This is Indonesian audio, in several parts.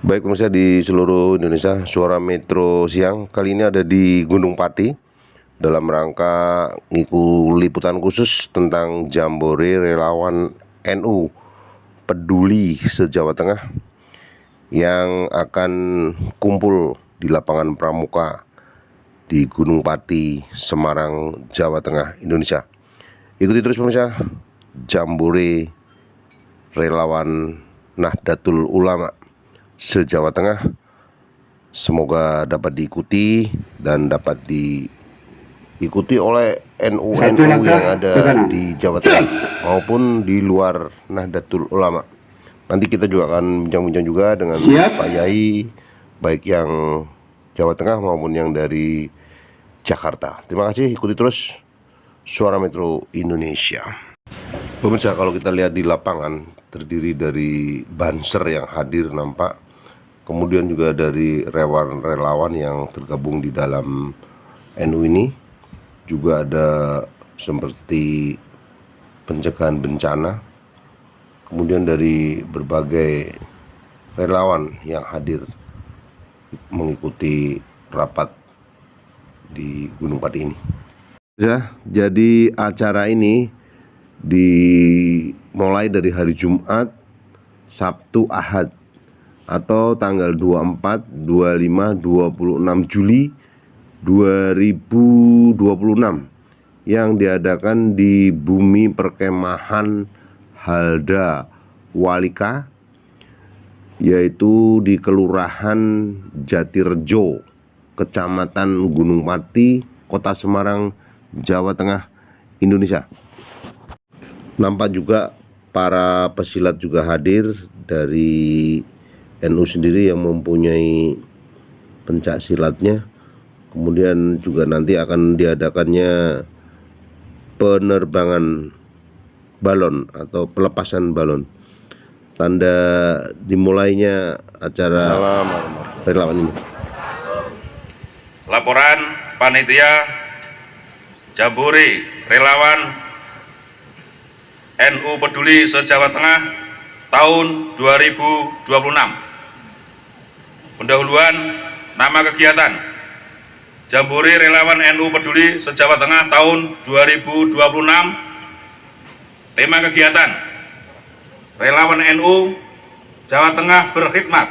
Baik pemirsa di seluruh Indonesia, Suara Metro Siang kali ini ada di Gunung Pati dalam rangka liputan khusus tentang Jambore Relawan NU Peduli se-Jawa Tengah yang akan kumpul di lapangan Pramuka di Gunung Pati, Semarang, Jawa Tengah, Indonesia. Ikuti terus pemirsa, Jambore Relawan Nahdlatul Ulama se-Jawa Tengah, semoga dapat diikuti dan dapat diikuti oleh NU-NU yang ada di Jawa Tengah maupun di luar Nahdlatul Ulama. Nanti kita juga akan bincang-bincang juga dengan Pak Yai, baik yang Jawa Tengah maupun yang dari Jakarta. Terima kasih, ikuti terus Suara Metro Indonesia. Pemirsa, kalau kita lihat di lapangan terdiri dari banser yang hadir nampak, kemudian juga dari relawan yang tergabung di dalam NU ini, juga ada seperti pencegahan bencana, kemudian dari berbagai relawan yang hadir mengikuti rapat di Gunung Pati ini. Ya, jadi acara ini dimulai dari hari Jumat, Sabtu, Ahad atau tanggal 24, 25, 26 Juli 2026 yang diadakan di Bumi Perkemahan Halda Walika, yaitu di Kelurahan Jatirejo, Kecamatan Gunung Pati, Kota Semarang, Jawa Tengah, Indonesia. Nampak juga para pesilat juga hadir dari NU sendiri yang mempunyai pencak silatnya. Kemudian juga nanti akan diadakannya penerbangan balon atau pelepasan balon, tanda dimulainya acara relawan ini. Laporan panitia Jambore Relawan NU Peduli se-Jawa Tengah tahun 2026. Pendahuluan nama kegiatan Jambore Relawan NU Peduli se-Jawa Tengah tahun 2026. Tema kegiatan: Relawan NU Jawa Tengah berkhidmat,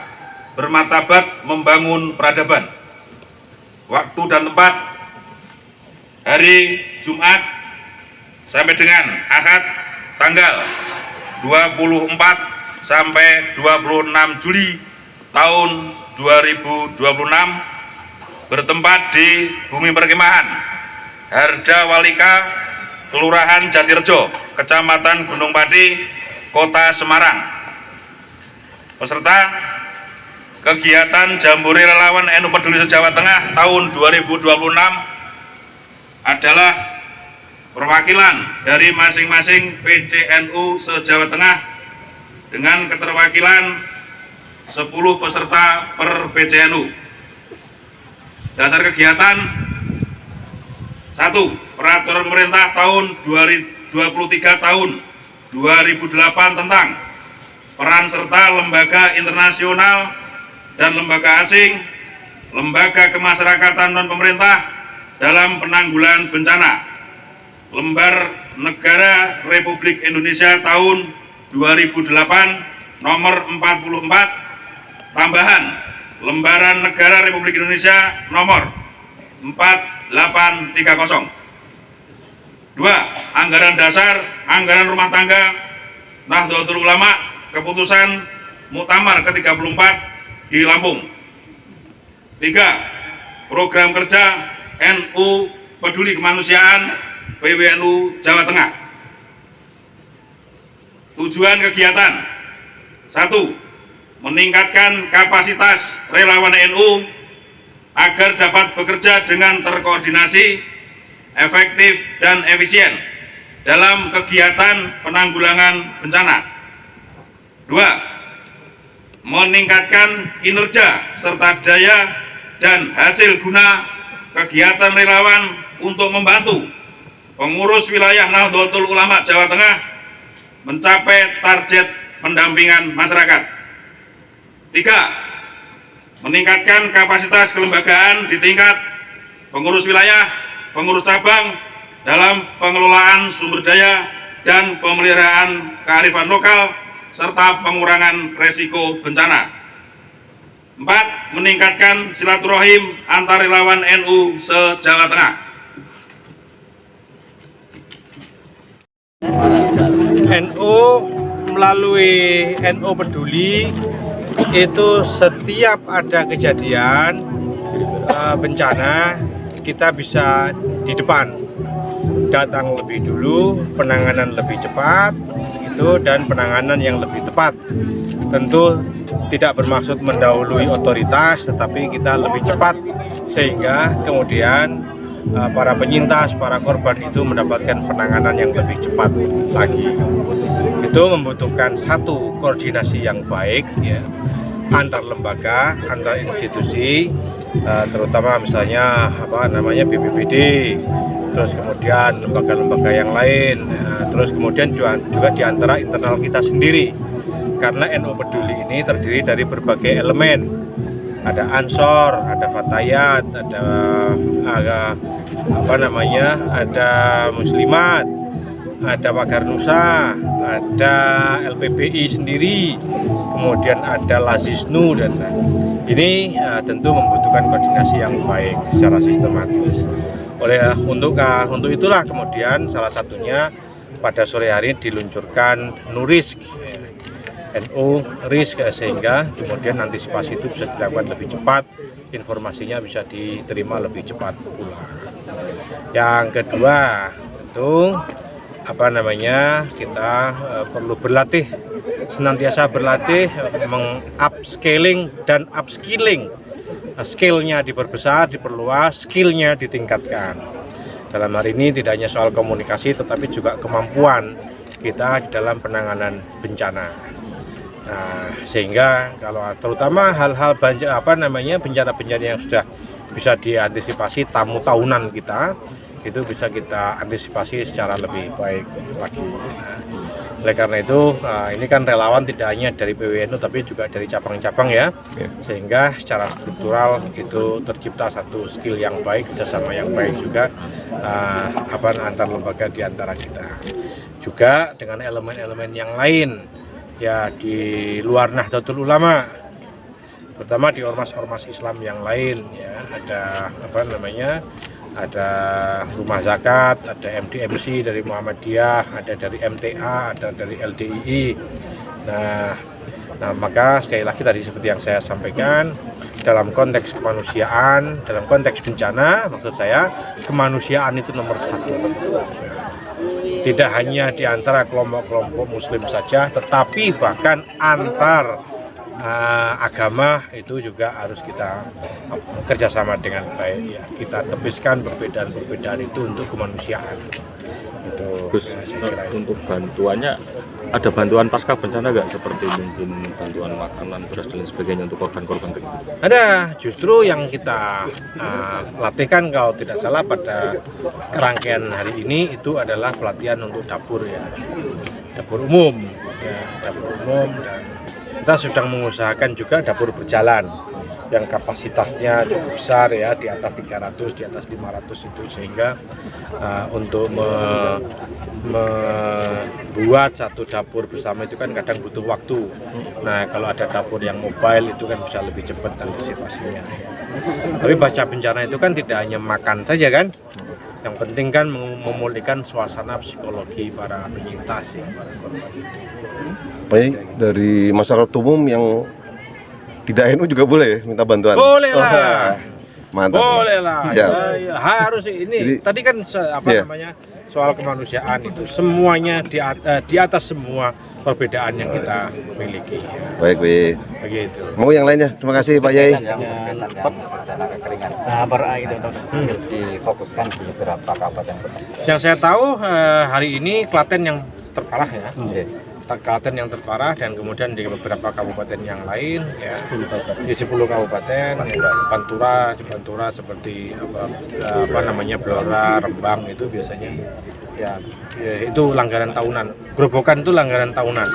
bermartabat, membangun peradaban. Waktu dan tempat: hari Jumat sampai dengan Ahad tanggal 24 sampai 26 Juli tahun 2026, bertempat di Bumi Perkemahan Halda Walika, Kelurahan Jatirejo, Kecamatan Gunung Pati, Kota Semarang. Peserta kegiatan Jambore Relawan NU Peduli se-Jawa Tengah tahun 2026 adalah perwakilan dari masing-masing PCNU se-Jawa Tengah dengan keterwakilan 10 peserta per PCNU. Dasar kegiatan: 1. Peraturan pemerintah tahun 23 tahun 2008 tentang peran serta lembaga internasional dan lembaga asing, lembaga kemasyarakatan non pemerintah dalam penanggulangan bencana. Lembar Negara Republik Indonesia tahun 2008 nomor 44, tambahan Lembaran Negara Republik Indonesia nomor 4830. 2. Anggaran dasar, anggaran rumah tangga Nahdlatul Ulama, keputusan Muktamar ke-34 di Lampung. 3. Program kerja NU Peduli Kemanusiaan PWNU Jawa Tengah. Tujuan kegiatan: 1. Meningkatkan kapasitas relawan NU agar dapat bekerja dengan terkoordinasi, efektif, dan efisien dalam kegiatan penanggulangan bencana. 2. Meningkatkan kinerja serta daya dan hasil guna kegiatan relawan untuk membantu pengurus wilayah Nahdlatul Ulama Jawa Tengah mencapai target pendampingan masyarakat. 3. meningkatkan kapasitas kelembagaan di tingkat pengurus wilayah, pengurus cabang dalam pengelolaan sumber daya dan pemeliharaan kearifan lokal serta pengurangan resiko bencana. 4. Meningkatkan silaturahim antar relawan NU se-Jawa Tengah. NU melalui NU Peduli itu setiap ada kejadian bencana kita bisa di depan, datang lebih dulu, penanganan lebih cepat itu, dan penanganan yang lebih tepat. Tentu tidak bermaksud mendahului otoritas, tetapi kita lebih cepat sehingga kemudian para penyintas, para korban itu mendapatkan penanganan yang lebih cepat lagi. Itu membutuhkan satu koordinasi yang baik ya, antar lembaga, antar institusi, terutama misalnya BPBD, terus kemudian lembaga-lembaga yang lain, terus kemudian juga di antara internal kita sendiri. Karena NU Peduli ini terdiri dari berbagai elemen, ada Ansor, ada Fatayat, ada Muslimat, ada Pagar Nusa, ada LPBI sendiri, kemudian ada Lazisnu, dan ini tentu membutuhkan koordinasi yang baik secara sistematis. Untuk itulah kemudian salah satunya pada sore hari diluncurkan Nurisk, NU Risk, sehingga kemudian antisipasi itu bisa dilakukan lebih cepat, informasinya bisa diterima lebih cepat pula. Yang kedua itu kita perlu berlatih, senantiasa berlatih, meng-upscaling dan upskilling. Skillnya diperbesar, diperluas, skillnya ditingkatkan. Dalam hari ini tidak hanya soal komunikasi, tetapi juga kemampuan kita di dalam penanganan bencana. Nah, sehingga kalau terutama hal-hal bencana-bencana yang sudah bisa diantisipasi, tamu tahunan kita itu bisa kita antisipasi secara lebih baik lagi. Oleh karena itu, ini kan relawan tidak hanya dari PWNU tapi juga dari cabang-cabang ya, sehingga secara struktural itu tercipta satu skill yang baik, kerjasama yang baik juga antar lembaga di antara kita. Juga dengan elemen-elemen yang lain ya di luar Nahdlatul Ulama, terutama di ormas-ormas Islam yang lain ya, ada Rumah Zakat, ada MDMC dari Muhammadiyah, ada dari MTA, ada dari LDII. Nah, maka sekali lagi tadi seperti yang saya sampaikan, dalam konteks kemanusiaan, dalam konteks bencana, maksud saya kemanusiaan itu nomor satu. Tidak hanya di antara kelompok-kelompok muslim saja, tetapi bahkan antar agama itu juga harus kita kerjasama dengan baik ya. Kita tepiskan perbedaan-perbedaan itu untuk kemanusiaan. Gus, untuk bantuannya ada bantuan pasca bencana nggak, seperti mungkin bantuan makanan, beras dan sebagainya untuk korban-korban itu? Ada, justru yang kita latihkan kalau tidak salah pada rangkaian hari ini itu adalah pelatihan untuk dapur ya, dapur umum ya, dan kita sedang mengusahakan juga dapur berjalan yang kapasitasnya cukup besar ya, di atas 300, di atas 500 itu, sehingga untuk membuat satu dapur bersama itu kan kadang butuh waktu. Nah, kalau ada dapur yang mobile itu kan bisa lebih cepat antisipasinya. Tapi pasca bencana itu kan tidak hanya makan saja kan, yang penting kan memulihkan suasana psikologi para penyintas ya, para korban itu. Baik, dari masyarakat umum yang tidak NU juga boleh ya minta bantuan? Boleh lah. Mantap. Boleh lah. Ya, harus ini. Tadi kan soal kemanusiaan itu semuanya di atas semua perbedaan yang kita miliki. Baik, baik. Begitu. Mau yang lainnya? Terima kasih Pak Yai. Bencana kekeringan. Difokuskan di beberapa kabupaten. Yang saya tahu hari ini Klaten yang terparah ya. Klaten yang terparah, dan kemudian di beberapa kabupaten yang lain ya, di 10 kabupaten ya, Pantura seperti apa namanya Blora, Rembang itu biasanya ya itu langganan tahunan. Gerobokan itu langganan tahunan.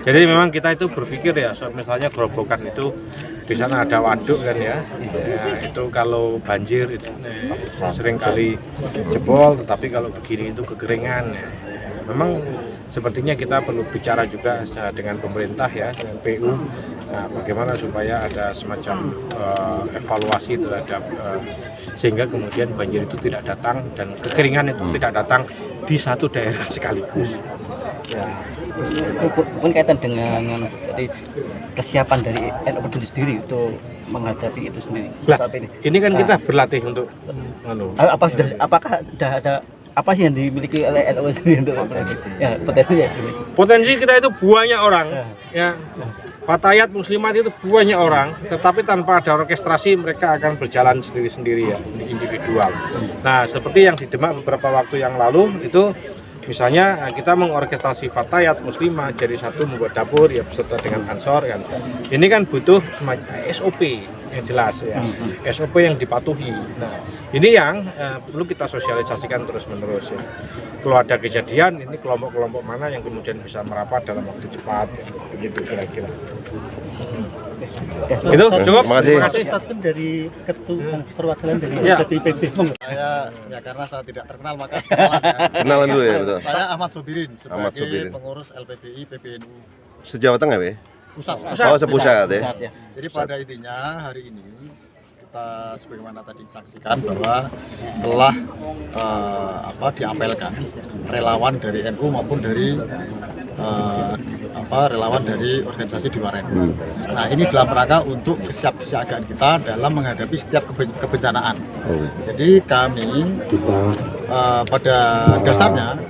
Jadi memang kita itu berpikir ya, misalnya gerobokan itu di sana ada waduk kan ya, itu kalau banjir itu sering kali jebol, tetapi kalau begini itu kekeringan ya. Memang sepertinya kita perlu bicara juga dengan pemerintah ya, dengan PU, nah, bagaimana supaya ada semacam evaluasi terhadap sehingga kemudian banjir itu tidak datang dan kekeringan itu tidak datang di satu daerah sekaligus. Ya. Mungkin kaitan dengan jadi kesiapan dari NU Peduli sendiri untuk menghadapi itu sendiri. Ini kan kita berlatih untuk apakah sudah ada apa sih yang dimiliki oleh NU sendiri untuk ya potensi ya? Potensi kita itu banyak orang ya. Fatayat Muslimat itu banyak orang, tetapi tanpa ada orkestrasi mereka akan berjalan sendiri-sendiri ya, individual. Nah, seperti yang di Demak beberapa waktu yang lalu itu, misalnya kita mengorkestrasi Fatayat Muslimah jadi satu membuat dapur ya beserta dengan Ansor kan. Ini kan butuh semacam SOP yang jelas ya, SOP yang dipatuhi. Nah, ini yang perlu kita sosialisasikan terus-menerus ya. Kalau ada kejadian, ini kelompok-kelompok mana yang kemudian bisa merapat dalam waktu cepat ya, begitu kira-kira. Itu cukup. Terima kasih. Statement dari ketua perwakilan dari PPIPB. Saya ya karena saya tidak terkenal maka kenalan ya. Kenalan dulu ya, betul. Saya Ahmad Sobirin sebagai Ahmad Sobirin. pengurus LPPI PBNU Se-Jawa Tengah ya? pusat. Oh, sepusat ya. Jadi pada intinya hari ini kita sebagaimana tadi saksikan bahwa telah diapelkan relawan dari NU maupun dari relawan dari organisasi di luar NU. Nah, ini dalam rangka untuk kesiapsiagaan kita dalam menghadapi setiap kebencanaan. Jadi kami pada dasarnya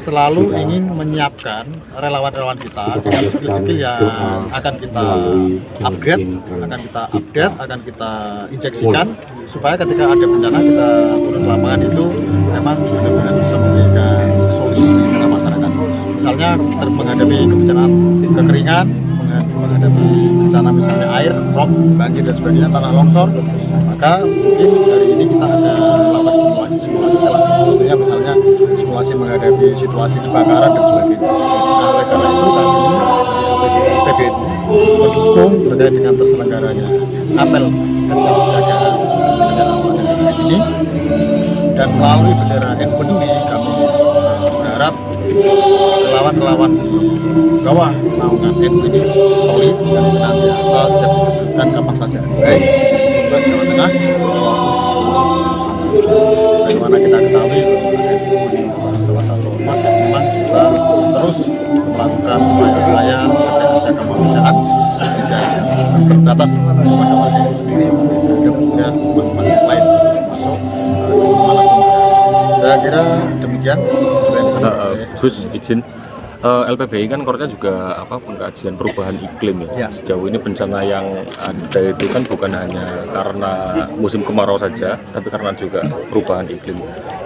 selalu ingin menyiapkan relawan-relawan kita dengan skill-skill yang akan kita upgrade, akan kita injeksikan supaya ketika ada bencana kita turun ke lapangan itu memang benar-benar bisa memberikan solusi di tengah masyarakat. Misalnya menghadapi kebencanaan kekeringan, menghadapi bencana misalnya air, rob, banjir dan sebagainya, tanah longsor, maka mungkin hari ini kita ada melakukan simulasi contohnya misalnya simulasi menghadapi situasi kebakaran dan sebagainya. Nah, oleh karena itu kami PBNU mendukung terkait dengan terselenggaranya apel kesiapsiagaan bencana hari ini, dan melalui bendera NU Peduli kami berharap relawan-relawan di bawah naungan NU ini solid dan senantiasa siap diterjunkan kapan saja, baik di Jawa Tengah sebagaimana kita ketahui NU ini salah satu ormas yang memang bisa terus melakukan upaya-upaya kerja kemanusiaan tidak terbatas pada warga itu sendiri, dan juga umat-umat yang lain termasuk dimanapun. Saya kira demikian. Gus izin, LPBI kan kornya juga pengkajian perubahan iklim ya. Sejauh ini bencana yang ada itu kan bukan hanya karena musim kemarau saja, tapi karena juga perubahan iklim.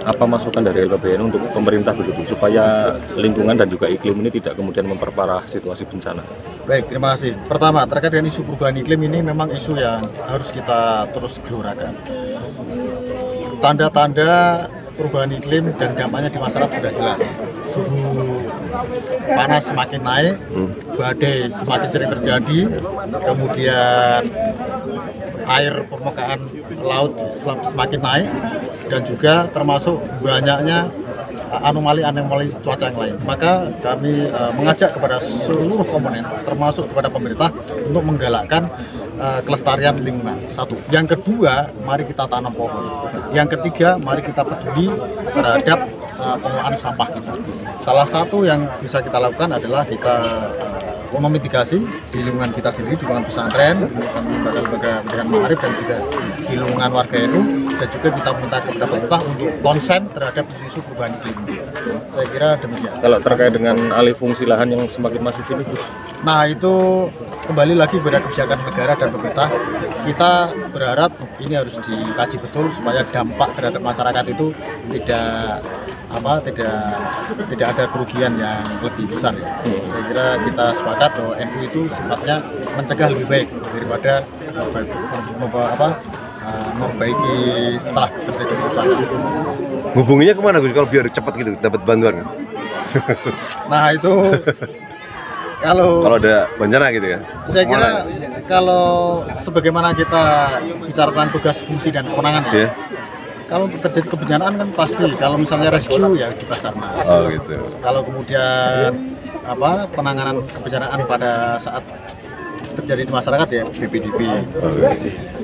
Apa masukan dari LPBI untuk pemerintah begitu supaya lingkungan dan juga iklim ini tidak kemudian memperparah situasi bencana? Baik, terima kasih. Pertama, terkait dengan isu perubahan iklim ini memang isu yang harus kita terus gelorakan. Tanda-tanda perubahan iklim dan dampaknya di masyarakat sudah jelas. Suhu panas semakin naik, badai semakin sering terjadi, kemudian air permukaan laut semakin naik, dan juga termasuk banyaknya anomali cuaca yang lain. Maka kami mengajak kepada seluruh komponen, termasuk kepada pemerintah, untuk menggalakkan kelestarian lingkungan. Satu. Yang kedua, mari kita tanam pohon. Yang ketiga, mari kita peduli terhadap pengelolaan sampah kita. Salah satu yang bisa kita lakukan adalah kita memitigasi di lingkungan kita sendiri, di lingkungan pesantren, lembaga-lembaga pendidikan ma'arif, dan juga di lingkungan warga NU, dan juga kita minta kepada pemerintah untuk konsen terhadap isu perubahan iklim. Saya kira demikian. Kalau terkait dengan alih fungsi lahan yang semakin masif ini, nah itu kembali lagi kepada kebijakan negara dan pemerintah. Kita berharap ini harus dikaji betul supaya dampak terhadap masyarakat itu tidak tidak ada kerugian yang lebih besar ya. Saya kira kita sepakat bahwa NU itu sifatnya mencegah lebih baik daripada memperbaiki setelah terjadi kerusakan. Hubunginya kemana Gus kalau biar cepat gitu dapat bantuan? Nah itu kalau ada bencana gitu ya? saya kira kalau sebagaimana kita bicara tentang tugas, fungsi dan kewenangan ya. Kalau untuk terjadi kebencanaan kan pasti, kalau misalnya rescue ya di Basarnas. Oh gitu. Kalau kemudian penanganan kebencanaan pada saat terjadi di masyarakat ya BPDB.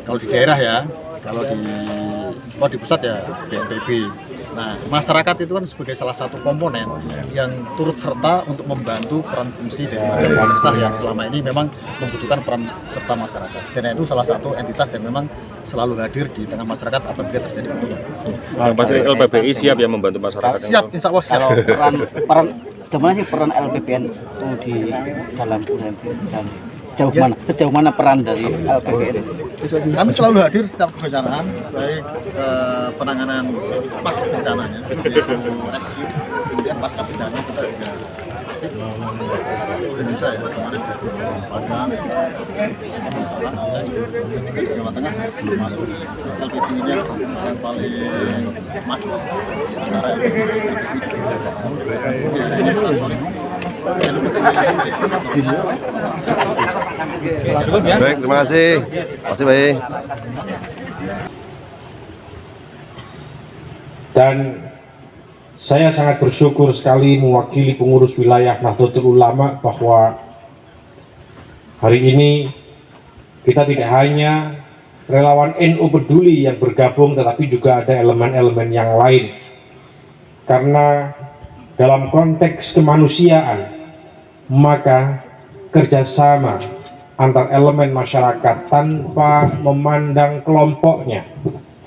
Kalau di daerah ya, kalau di pusat ya BNPB. Nah, masyarakat itu kan sebagai salah satu komponen yang turut serta untuk membantu peran fungsi dari pemerintah yang selama ini memang membutuhkan peran serta masyarakat. Dan itu salah satu entitas yang memang selalu hadir di tengah masyarakat apabila terjadi kebencanaan. Yang pasti LPBI siap ya membantu masyarakat. Siap, insya Allah siap. Kalau peran sejauh mana sih peran LPBN itu di dalam prevensi bencana? Sejauh mana peran dari LPBN? Kami selalu hadir setiap kebencanaan, baik penanganan pas bencananya, kemudian pasca bencana kita juga Indonesia ya, kemarin Padang, Masalah, Aceh, juga di Jawa Tengah belum masuk. LPB ini yang paling maju antara Baik, terima kasih. Masih baik. Dan saya sangat bersyukur sekali mewakili pengurus wilayah Nahdlatul Ulama bahwa hari ini kita tidak hanya relawan NU peduli yang bergabung, tetapi juga ada elemen-elemen yang lain. Karena dalam konteks kemanusiaan, maka kerjasama antar elemen masyarakat tanpa memandang kelompoknya,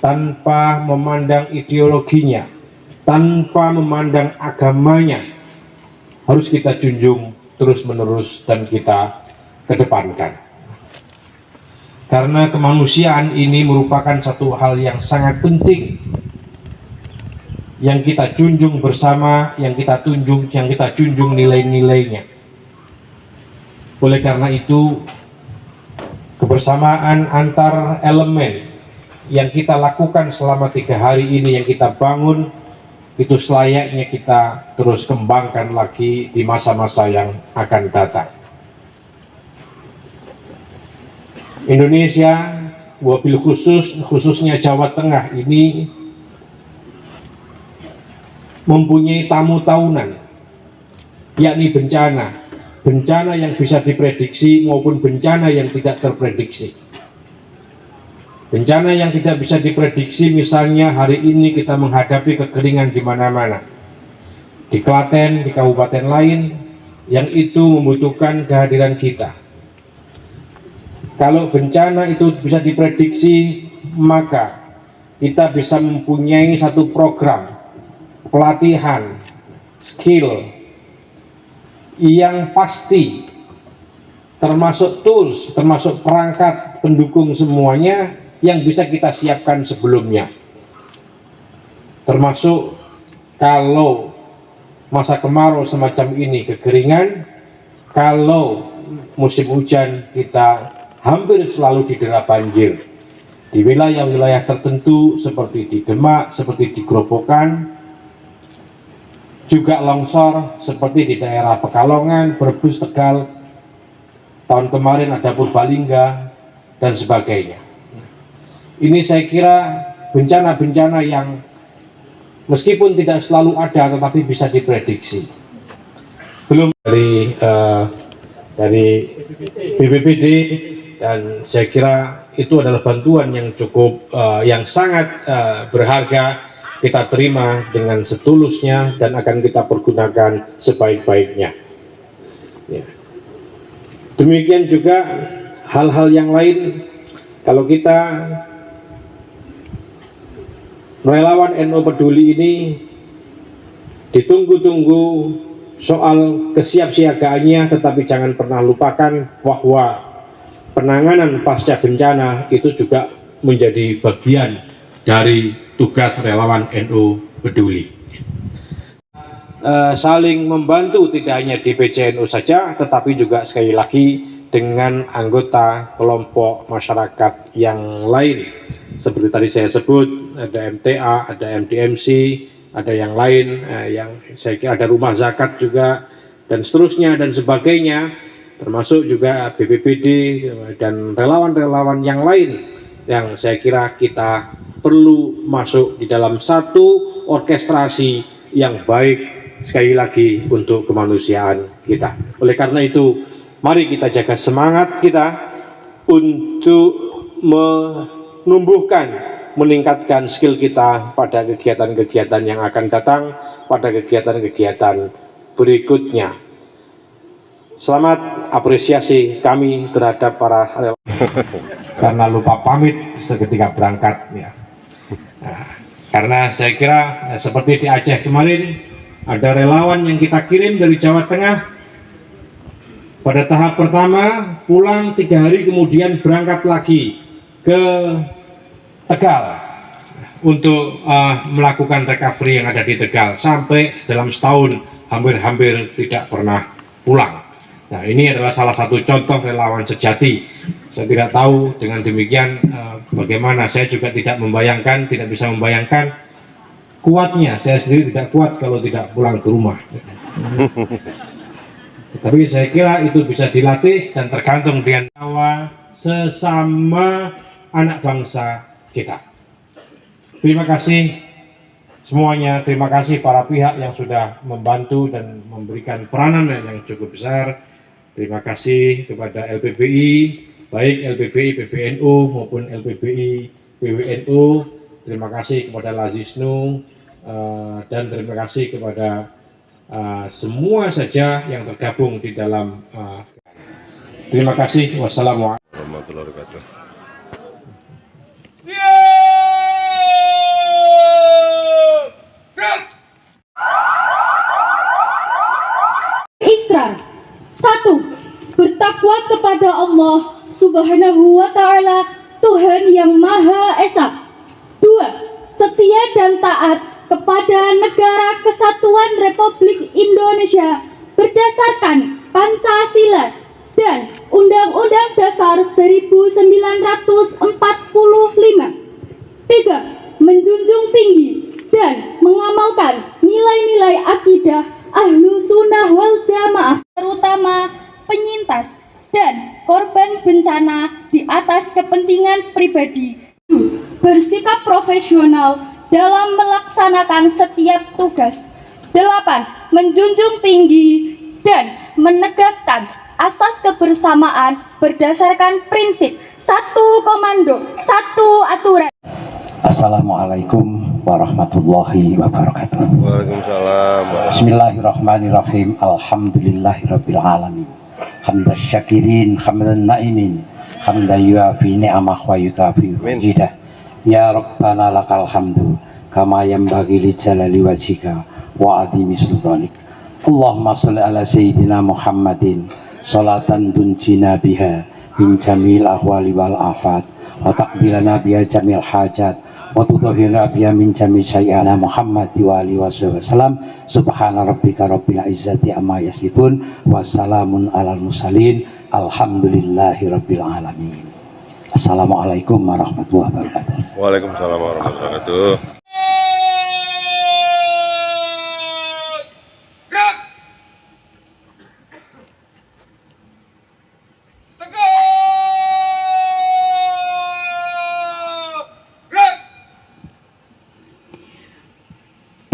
tanpa memandang ideologinya, tanpa memandang agamanya, harus kita junjung terus-menerus dan kita kedepankan. Karena kemanusiaan ini merupakan satu hal yang sangat penting yang kita junjung bersama, yang kita junjung nilai-nilainya. Oleh karena itu, kebersamaan antar elemen yang kita lakukan selama 3 hari ini, yang kita bangun, itu selayaknya kita terus kembangkan lagi di masa-masa yang akan datang. Indonesia, wabil khususnya Jawa Tengah ini mempunyai tamu tahunan, yakni bencana yang bisa diprediksi maupun bencana yang tidak terprediksi. Bencana yang tidak bisa diprediksi, misalnya hari ini kita menghadapi kekeringan di mana-mana, di Klaten, di kabupaten lain, yang itu membutuhkan kehadiran kita. Kalau bencana itu bisa diprediksi, maka kita bisa mempunyai satu program pelatihan, skill yang pasti, termasuk tools, termasuk perangkat pendukung semuanya yang bisa kita siapkan sebelumnya. Termasuk kalau masa kemarau semacam ini, kekeringan, kalau musim hujan kita hampir selalu didera banjir. Di wilayah-wilayah tertentu seperti di Demak, seperti di Grobogan, juga longsor seperti di daerah Pekalongan, Brebes, Tegal, tahun kemarin ada Purbalingga, dan sebagainya. Ini saya kira bencana-bencana yang meskipun tidak selalu ada, tetapi bisa diprediksi. Belum dari BPBD, dan saya kira itu adalah bantuan yang cukup, yang sangat berharga, kita terima dengan setulusnya dan akan kita pergunakan sebaik-baiknya. Ya. Demikian juga hal-hal yang lain, kalau kita relawan NU Peduli ini ditunggu-tunggu soal kesiapsiagaannya, tetapi jangan pernah lupakan bahwa penanganan pasca bencana itu juga menjadi bagian dari tugas relawan NU Peduli. saling membantu tidak hanya di PCNU saja, tetapi juga sekali lagi dengan anggota kelompok masyarakat yang lain. Seperti tadi saya sebut, ada MTA, ada MDMC, ada yang lain, yang saya kira ada rumah zakat juga, dan seterusnya dan sebagainya, termasuk juga BPBD dan relawan-relawan yang lain yang saya kira kita perlu masuk di dalam satu orkestrasi yang baik, sekali lagi untuk kemanusiaan kita. Oleh karena itu, mari kita jaga semangat kita untuk menumbuhkan, meningkatkan skill kita pada kegiatan-kegiatan yang akan datang, pada kegiatan-kegiatan berikutnya. Selamat apresiasi kami terhadap para relawan karena lupa pamit seketika berangkat ya. Nah, karena saya kira seperti di Aceh kemarin, ada relawan yang kita kirim dari Jawa Tengah. Pada tahap pertama pulang 3 hari kemudian berangkat lagi ke Tegal untuk melakukan recovery yang ada di Tegal, sampai dalam setahun hampir tidak pernah pulang. Nah, ini adalah salah satu contoh relawan sejati. Saya tidak tahu dengan demikian bagaimana, saya juga tidak bisa membayangkan kuatnya. Saya sendiri tidak kuat kalau tidak pulang ke rumah. Tapi saya kira itu bisa dilatih dan tergantung dengan sesama anak bangsa kita. Terima kasih semuanya, terima kasih para pihak yang sudah membantu dan memberikan peranan yang cukup besar. Terima kasih kepada LPBI, baik LPBI PBNU maupun LPBI PWNU. Terima kasih kepada Lazisnu, dan terima kasih kepada semua saja yang tergabung di dalam. Terima kasih. Wassalamualaikum warahmatullahi wabarakatuh. Ikrar. 1. Bertakwa kepada Allah Subhanahu wa Ta'ala, Tuhan yang Maha Esa. 2. Setia dan taat kepada Negara Kesatuan Republik Indonesia berdasarkan Pancasila dan Undang-Undang Dasar 1945. 3. Menjunjung tinggi dan mengamalkan nilai-nilai akidah Ahlu Sunnah wal Jamaah, terutama penyintas dan korban bencana di atas kepentingan pribadi. Bersikap profesional dalam melaksanakan setiap tugas. 8. Menjunjung tinggi dan menegaskan asas kebersamaan berdasarkan prinsip satu komando, satu aturan. Assalamualaikum warahmatullahi wabarakatuh. Waalaikumsalam. Bismillahirrahmanirrahim. Alhamdulillahirabbil alamin. Hamdas syakirin, hamdan naimin, hamdan yuafi ni'amah wa yukafi majidah. Ya Rabbana lakal hamdu kama yanbaghi li jalali wajhika wa adhimi sultanik. Allahumma shalli ala sayyidina Muhammadin salatan tunjina biha min jamil ahwali wal afat wa taqdirana biha jamil hajat wa tutahhirna biha min jami sayyana Muhammad wa alihi wasallam. Subhana rabbika rabbil izzati amma yasifun wa salamun alal mursalin alhamdulillahi rabbil alamin. Assalamualaikum warahmatullahi wabarakatuh. Waalaikumsalam warahmatullahi wabarakatuh.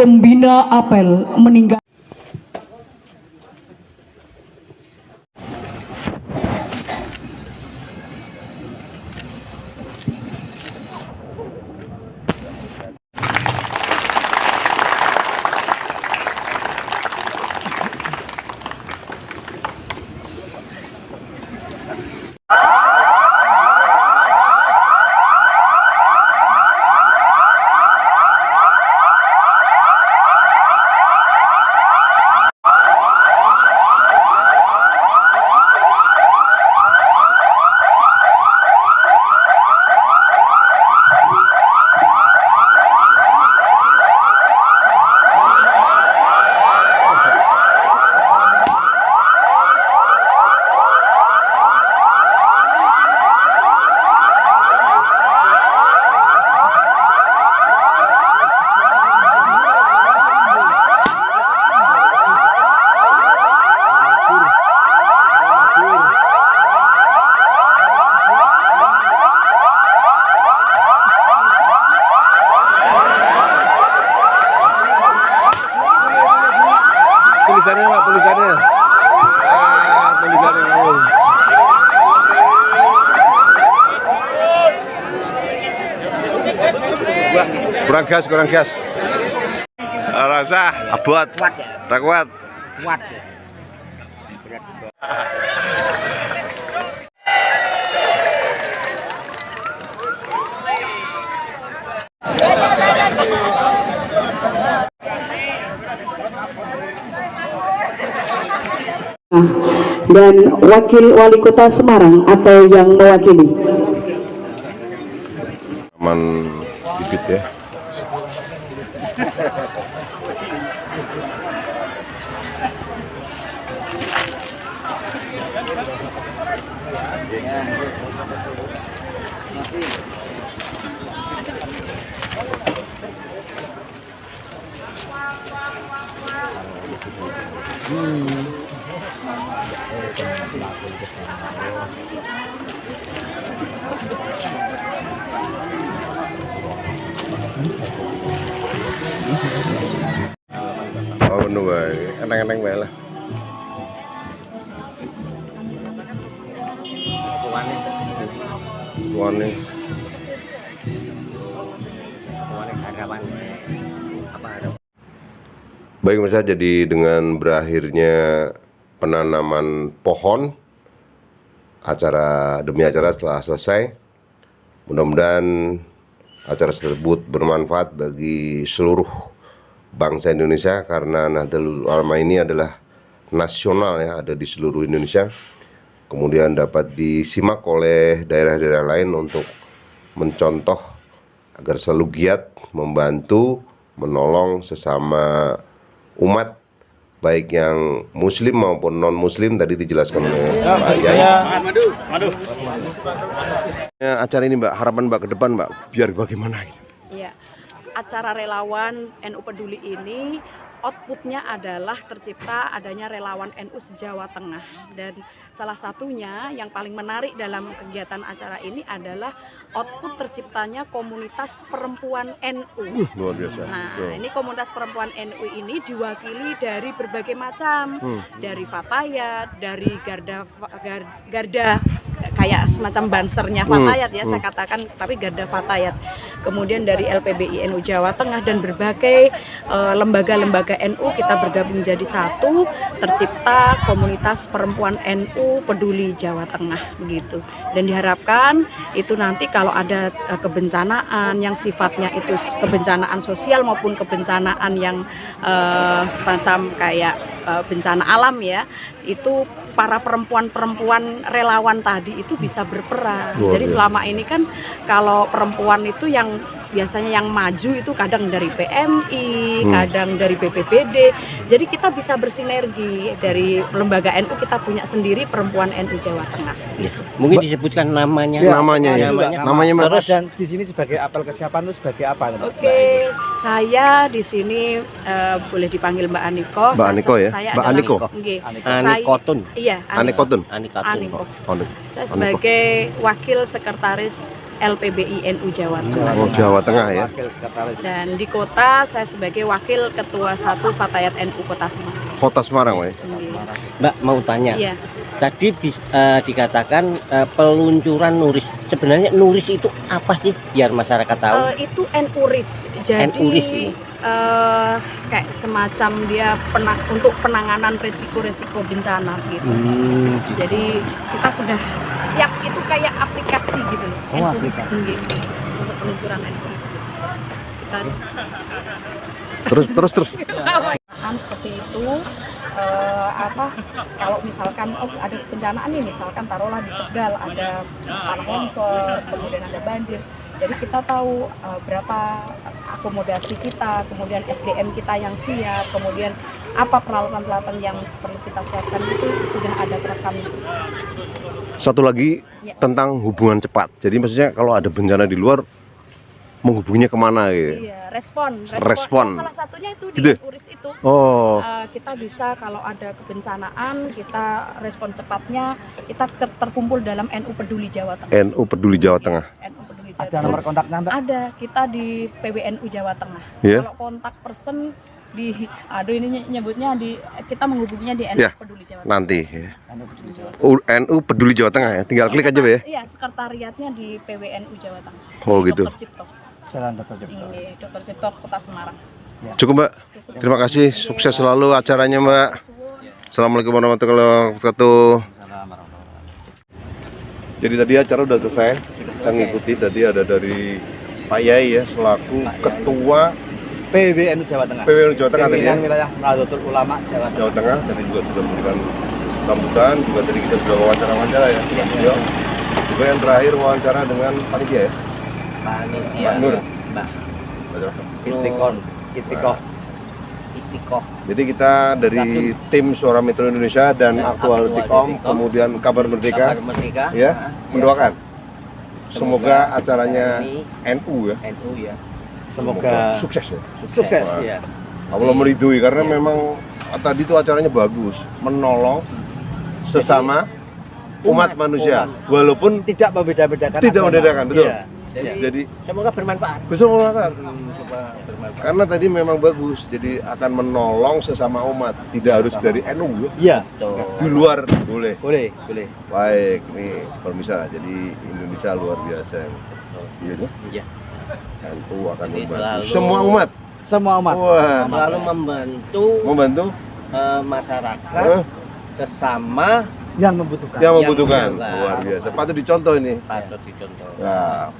Pembina apel meninggal. Kurang gas, kurang gas. Rasa abot. Kuat. Kuat. Dan Wakil Wali Kota Semarang atau yang mewakili. Aman bibit ya. Oh, bener bae. Eneng-eneng bae lah. Tuane. Baik pemirsa, jadi dengan berakhirnya penanaman pohon, acara demi acara setelah selesai, mudah-mudahan acara tersebut bermanfaat bagi seluruh bangsa Indonesia, karena Nahdlatul Ulama ini adalah nasional ya, ada di seluruh Indonesia. Kemudian dapat disimak oleh daerah-daerah lain untuk mencontoh agar selalu giat membantu, menolong sesama umat, baik yang muslim maupun non muslim. Tadi dijelaskan oleh Pak Yai. Acara ini Mbak, harapan Mbak ke depan Mbak, biar bagaimana gitu? Ya, acara relawan NU Peduli ini outputnya adalah tercipta adanya relawan NU se-Jawa Tengah, dan salah satunya yang paling menarik dalam kegiatan acara ini adalah output terciptanya komunitas perempuan NU. Luar biasa. Nah, ini komunitas perempuan NU ini diwakili dari berbagai macam, dari Fatayat, dari Garda kayak semacam bansernya Fatayat ya, saya katakan, tapi Garda Fatayat. Kemudian dari LPBI NU Jawa Tengah dan berbagai lembaga-lembaga NU kita bergabung menjadi satu, tercipta komunitas perempuan NU Peduli Jawa Tengah begitu. Dan diharapkan itu nanti kalau ada kebencanaan yang sifatnya itu kebencanaan sosial maupun kebencanaan yang semacam kayak bencana alam ya, itu para perempuan-perempuan relawan tadi itu bisa berperan. Jadi selama ini kan kalau perempuan itu yang biasanya yang maju itu kadang dari PMI, kadang dari BPBD. Jadi kita bisa bersinergi, dari lembaga NU kita punya sendiri perempuan NU Jawa Tengah. Gitu. Mungkin disebutkan namanya. Ya, namanya Mbak. Terus dan di sini sebagai apel kesiapan itu sebagai apa? Oke, saya di sini boleh dipanggil Mbak Aniko. Mbak Aniko ya? Saya Mbak adalah Aniko. Anikotun. Iya, Anikotun. Aniko. Saya sebagai wakil sekretaris LPBI NU Jawa Tengah. Oh, Jawa Tengah ya. Dan di kota saya sebagai wakil ketua 1 Fatayat NU Kota Semarang. Kota Semarang, Wei. Mbak mau tanya. Iya. Tadi dikatakan peluncuran NURIS. Sebenarnya NURIS itu apa sih biar masyarakat tahu? Itu NURIS. Jadi NURIS kayak semacam dia untuk penanganan risiko-risiko bencana gitu. Jadi kita sudah siap, itu kayak aplikasi gitu loh. Oh, aplikasi. Untuk peluncuran NURIS. Terus. Seperti itu. Kalau misalkan ada bencanaan nih, misalkan taruhlah di Tegal ada tanah longsor, kemudian ada banjir, jadi kita tahu berapa akomodasi kita, kemudian SDM kita yang siap, kemudian apa peralatan-peralatan yang perlu kita siapkan, itu sudah ada terekam di situ. Satu lagi tentang hubungan cepat. Jadi maksudnya kalau ada bencana di luar, menghubunginya kemana gitu? Iya, respon. Salah satunya itu di NURIS itu. Kita bisa kalau ada kebencanaan, kita respon cepatnya, kita terkumpul dalam NU Peduli Jawa Tengah. NU Peduli Jawa Tengah. NU Peduli Jawa Ada nomor kontaknya Mbak? Ada, kita di PWNU Jawa Tengah. Kalau kontak person ini nyebutnya kita menghubunginya di NU Peduli Jawa Tengah. Nanti ya. NU Peduli Jawa Tengah ya. Tinggal klik aja ya. Iya, sekretariatnya di PWNU Jawa Tengah. Oh gitu. Jalan Dr. Cipto. Ini Dr. Cipto Kota Semarang. Cukup Mbak. Terima kasih. Sukses selalu acaranya Mbak. Assalamualaikum warahmatullahi wabarakatuh. Jadi tadi acara udah selesai. Kita ngikuti tadi ada dari Pak Yai ya selaku Ketua PWNU Jawa Tengah. PWNU Jawa Tengah tadi ya. Pimpinan wilayah Nahdlatul Ulama Jawa Tengah. Jawa Tengah tadi juga sudah memberikan sambutan, juga tadi kita sudah wawancara ya dengan beliau. Juga yang terakhir wawancara dengan panitia ya. Panitia. Pak Nur. Mbak. Itikon. Itikoh. Jadi kita dari tim Suara Metro Indonesia dan Aktual Tikom, kemudian Kabar Merdeka, ya, mendoakan. Semoga acaranya NU ya. NU ya. Semoga sukses ya. Sukses ya. Allah meridhoi karena memang tadi itu acaranya bagus, menolong sesama umat manusia, walaupun tidak membedakan. Tidak membedakan, betul. Iya. Jadi semoga bermanfaat. Bisa bermanfaat. Karena tadi memang bagus, jadi akan menolong sesama umat, tidak harus dari NU. Iya. Di luar boleh. Boleh. Baik, nih pemirsa, jadi Indonesia luar biasa. Iya. NU akan membantu semua umat. Semua umat. Wah. Lalu membantu masyarakat sesama yang membutuhkan. Luar biasa. Patut dicontoh ini. Nah,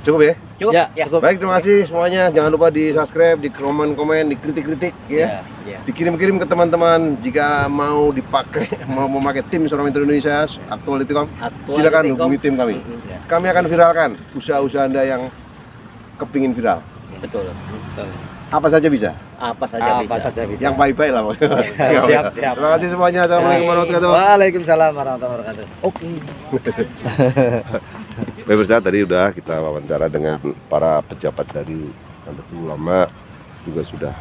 cukup ya? Cukup. Baik, terima kasih semuanya. Jangan lupa di subscribe, di komen-komen, di kritik-kritik ya. Dikirim-kirim ke teman-teman jika mau dipakai, mau memakai tim Suara Metro Indonesia, Aktual Tikom, silakan hubungi tim kami. Kami akan viralkan usaha-usaha Anda yang kepingin viral. Betul. Apa saja bisa? Apa saja bisa. Yang baik-baik lah. Siap. Terima kasih semuanya. Assalamualaikum warahmatullahi wabarakatuh. Waalaikumsalam warahmatullahi wabarakatuh. Oke. Pemirsa, tadi udah kita wawancara dengan para pejabat dari Nahdlatul Ulama, juga sudah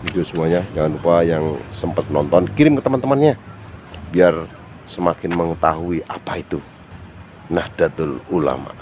video semuanya. Jangan lupa yang sempat nonton kirim ke teman-temannya biar semakin mengetahui apa itu Nahdlatul Ulama.